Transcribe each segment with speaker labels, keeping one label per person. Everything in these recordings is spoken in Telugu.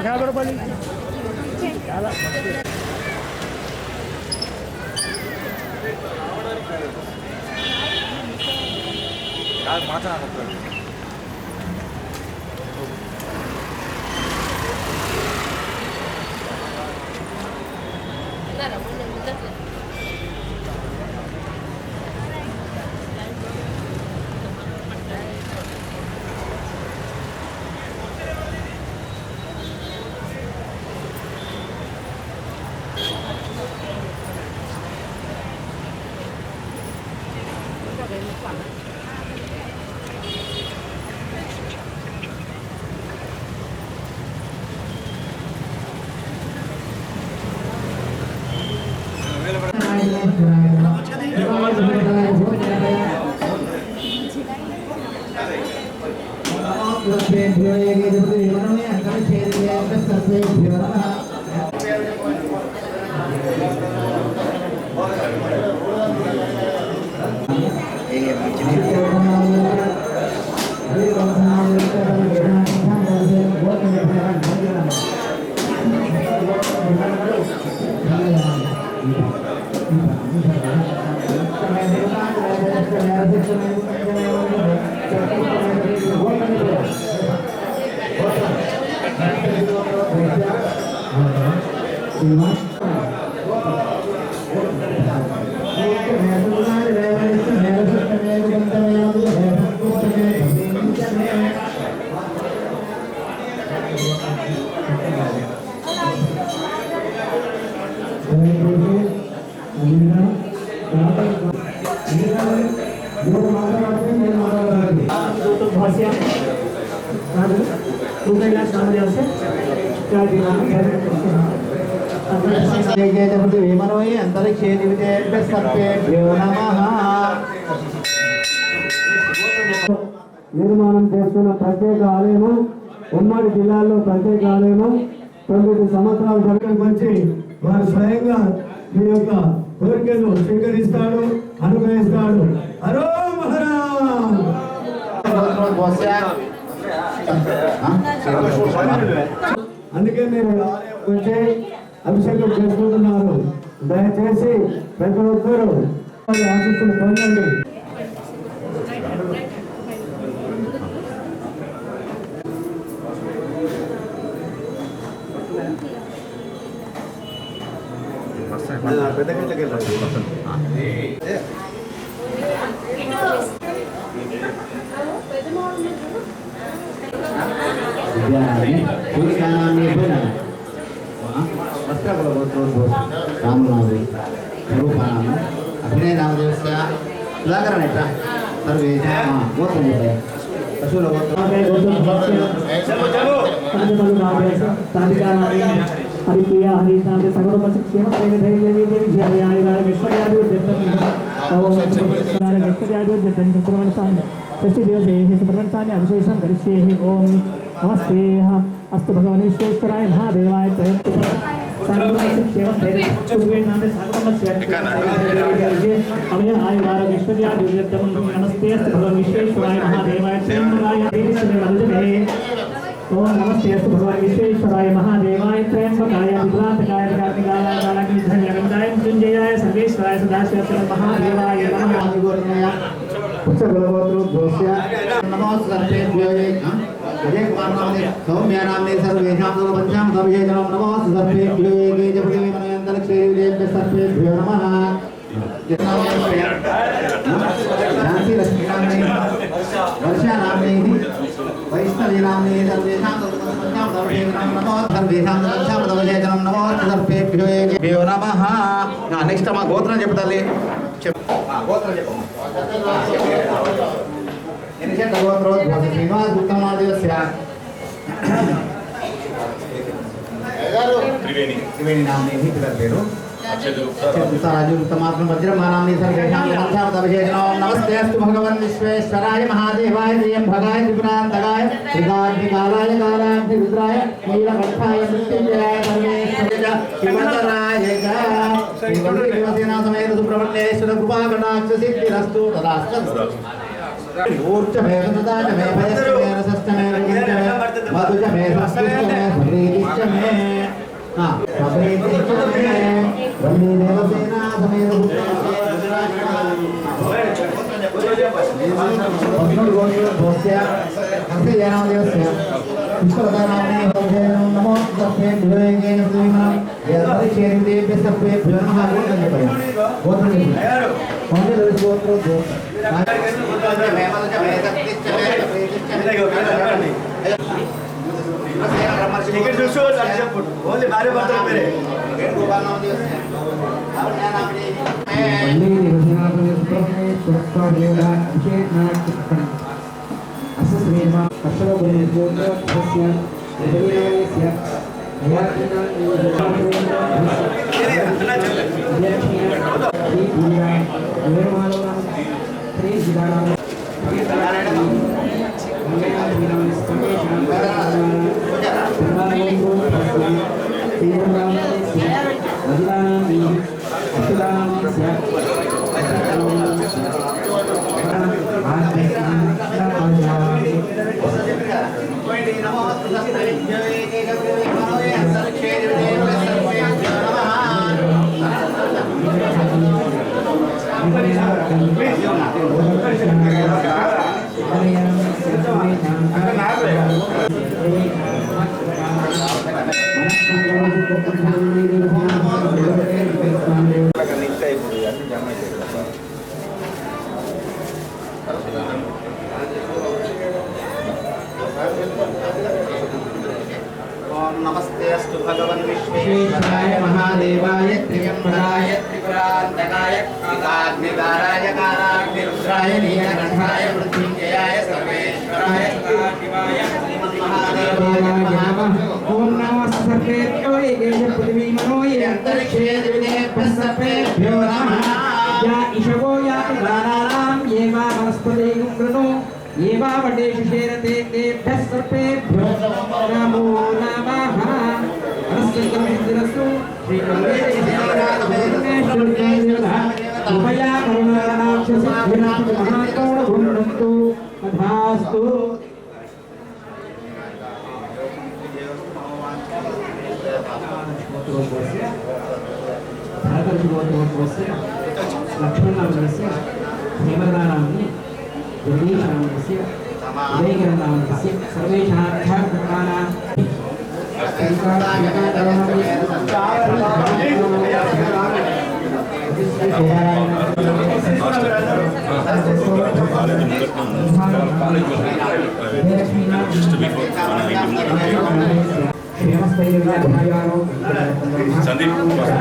Speaker 1: నాగరపల్లి చాలా మాట్లాడాలి.
Speaker 2: నిర్మాణం చేస్తున్న ప్రత్యేక ఆలయము ఉమ్మడి జిల్లాలో ప్రత్యేక ఆలయము 9 సంవత్సరాల దగ్గరకు వచ్చి వారు స్వయంగా మీ యొక్క కోరికలు స్వీకరిస్తాడు, అనుగ్రహిస్తాడు. హరో మహారాజ్. అందుకే మీరు వచ్చి అభిషేకం చేసుకుంటున్నారు. దయచేసి ప్రతి ఒక్కరూ ఆశీస్సులు పొందండి.
Speaker 3: रामनाथी स्वरूपाणाम अभिनय नामदेवस्य सुधाकरण एटा सर्वेषां गोत्रं होते पशुल गोत्रं हरिप्रिया हरिशांत सर्वपक्षेम प्रेमधैर्य विजयाय विश्वयादि विश्वयादि सुप्रमणसान् षष्ठीदिवसे सुप्रमणसान् अभिषेकं करिष्ये। ओम नमस्ते अस्तु भगवान् विश्वेश्वराय महादेवाय नमस्ते भगवान विश्वेश्वराय महादेवाय ओम नमस्ते भगवान विश्वेश्वराय महादेवाय त्रयंबकाय विभ्रांतकाय कार्तिकाय मृत्युंजयाय सर्वेश्वराय सदाशिव महादेवाय नमः। नमो सर्वेभ्यो जय कुमार नामने सौम्या नामने सर्वेषां सर्वपञ्चां सर्वेषां नमो सर्वेभ्यो ये जपति मनोयन्तरिक्षे सर्वेभ्यो नमः। झांसी लक्ष्मी नामने वर्षा नामने वैष्णवी नामने सर्वेषां सर्वपञ्चां सर्वेषां नमो सर्वेषां सर्वपञ्चां नमो सर्वेभ्यो ये नमः। नेक्स्ट మా గోత్రం చెప్తాలి గోత్రం చెప్పమ్మా श्रीनिवास गुप्तमादेवस्य त्रिवेणी नामने ही पितृपेरु राजू गुप्तमात्म वज्रमानाम्नि सर्वेषां अभिषेकं। नमस्ते अस्तु भगवान् विश्वेश्वराय महादेवाय त्र्यंबकाय त्रिपुरान्तकाय त्रिकाग्निकालाय कालाग्निरुद्राय नीलकण्ठाय मृत्युंजयाय परमेश्वराय शिवतराय श्रीवल्लभसेना समेत सुब्रह्मण्येश्वर कृपाकटाक्ष सिद्धिरस्तु तदास्तु। ఊర్చ మే సదాచ మే భయశ్చ మే రసశ్చ మే రవిశ్చ మే మధుచ మే సంస్కృత్య మే సభ్రీతిశ్చ మే సభ్రీతిశ్చ మే వల్లీ దేవసేనా సమేత నమో సభ్యే భ్యోయేన భూమినాం యదరిచేరితే సభ్యే భ్యోనః గోత్రం
Speaker 2: ఓన్లీ భార్య భర్తలు పేరే
Speaker 3: नमस्ते अस्तु भगवन् विश्वेश्वराय महादेवाय त्र्यम्बकाय त्रिपुरान्तकाय काग्निकाराय कालाग्निरुद्राय नीलकण्ठाय मृत्युञ्जयाय सर्वेश्वराय सदाशिवाय श्रीमन्महादेवाय नमः। ॐ नमः सर्वेभ्यो एकेश पृथिवी मनो ये अन्तरिक्षे दिव्येभ्यः सर्वेभ्यो नमः। या इषवो याति गानानां ये वा वनस्पते कृणो ये वा वटेषु शेरते तेभ्यः सर्वेभ्यो नमो नमः। अनस्यं सिद्धिरस्तु कृपया करुणाकटाक्षसिद्धिरस्तु महाकरुणगुणन्तु तथास्तु। लक्ष्मणनामस्य हेमदानाम्नि जगदीशनामस्य उदयगिरिनामस्य सर्वेषां ध्यानकृतानां
Speaker 4: संदीप
Speaker 3: कृपया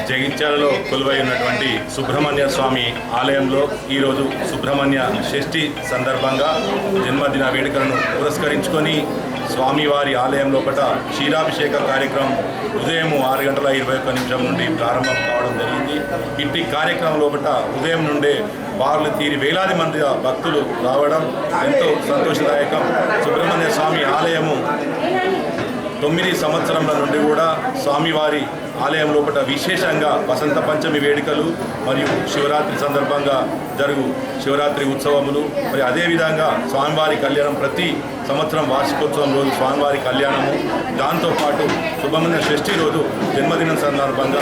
Speaker 4: జగిత్యాలలో కొలువై ఉన్నటువంటి సుబ్రహ్మణ్య స్వామి ఆలయంలో ఈరోజు సుబ్రహ్మణ్య షష్ఠి సందర్భంగా జన్మదిన వేడుకలను పురస్కరించుకొని స్వామివారి ఆలయం లోపల క్షీరాభిషేక కార్యక్రమం ఉదయం 6:21 నుండి ప్రారంభం కావడం జరిగింది. ఇట్టి కార్యక్రమం లోపల ఉదయం నుండే బారులు తీరి వేలాది మంది భక్తులు రావడం ఎంతో సంతోషదాయకం. సుబ్రహ్మణ్య స్వామి ఆలయము 9 సంవత్సరముల నుండి కూడా స్వామివారి ఆలయం లోపల విశేషంగా వసంత పంచమి వేడుకలు మరియు శివరాత్రి సందర్భంగా జరుగు శివరాత్రి ఉత్సవములు మరి అదేవిధంగా స్వామివారి కళ్యాణం ప్రతి సంవత్సరం వార్షికోత్సవం రోజు స్వామివారి కళ్యాణము, దాంతోపాటు సుబ్రహ్మణ్య షష్ఠి రోజు జన్మదినం సందర్భంగా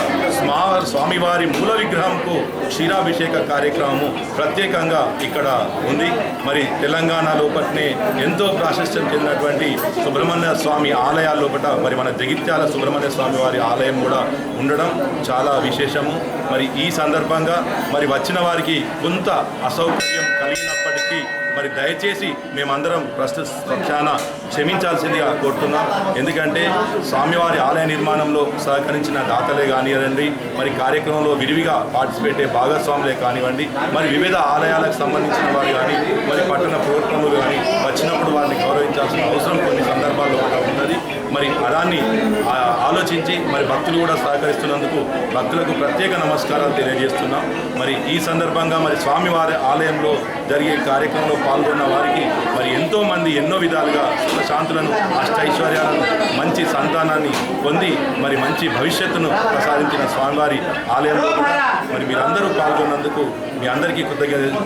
Speaker 4: స్వామివారి మూల విగ్రహంకు క్షీరాభిషేక కార్యక్రమము ప్రత్యేకంగా ఇక్కడ ఉంది. మరి తెలంగాణ లోపలనే ఎంతో ప్రాశస్త్యం చెందినటువంటి సుబ్రహ్మణ్య స్వామి ఆలయాల లోపల మరి మన జగిత్యాల సుబ్రహ్మణ్య స్వామి వారి ఆలయం కూడా ఉండడం చాలా విశేషము. మరి ఈ సందర్భంగా మరి వచ్చిన వారికి కొంత అసౌకర్యం కలిగినప్పటికీ మరి దయచేసి మేమందరం పక్షాన క్షమించాల్సిందిగా కోరుతున్నాం. ఎందుకంటే స్వామివారి ఆలయ నిర్మాణంలో సహకరించిన దాతలే కానివ్వండి, మరి కార్యక్రమంలో విరివిగా పార్టిసిపేట్ అయ్యే భాగస్వాములే కానివ్వండి, మరి వివిధ ఆలయాలకు సంబంధించిన వారు కానీ మరి పట్టణ ప్రోగ్రాములు కానీ వచ్చినప్పుడు వారిని గౌరవించాల్సిన అవసరం కొన్ని సందర్భాల్లో కూడా ఉన్నది. మరి అలాన్ని ఆలోచించి మరి భక్తులు కూడా సహకరిస్తున్నందుకు భక్తులకు ప్రత్యేక నమస్కారాలు తెలియజేస్తున్నాం. మరి ఈ సందర్భంగా మరి స్వామివారి ఆలయంలో జరిగే కార్యక్రమంలో పాల్గొన్న వారికి మరి ఎంతోమంది ఎన్నో విధాలుగా సుఖశాంతులను, అష్టైశ్వర్యాలను, మంచి సంతానాన్ని పొంది మరి మంచి భవిష్యత్తును ప్రసాదించిన స్వామివారి ఆలయంలో మరి మీరందరూ పాల్గొన్నందుకు మీ అందరికీ కృతజ్ఞతలు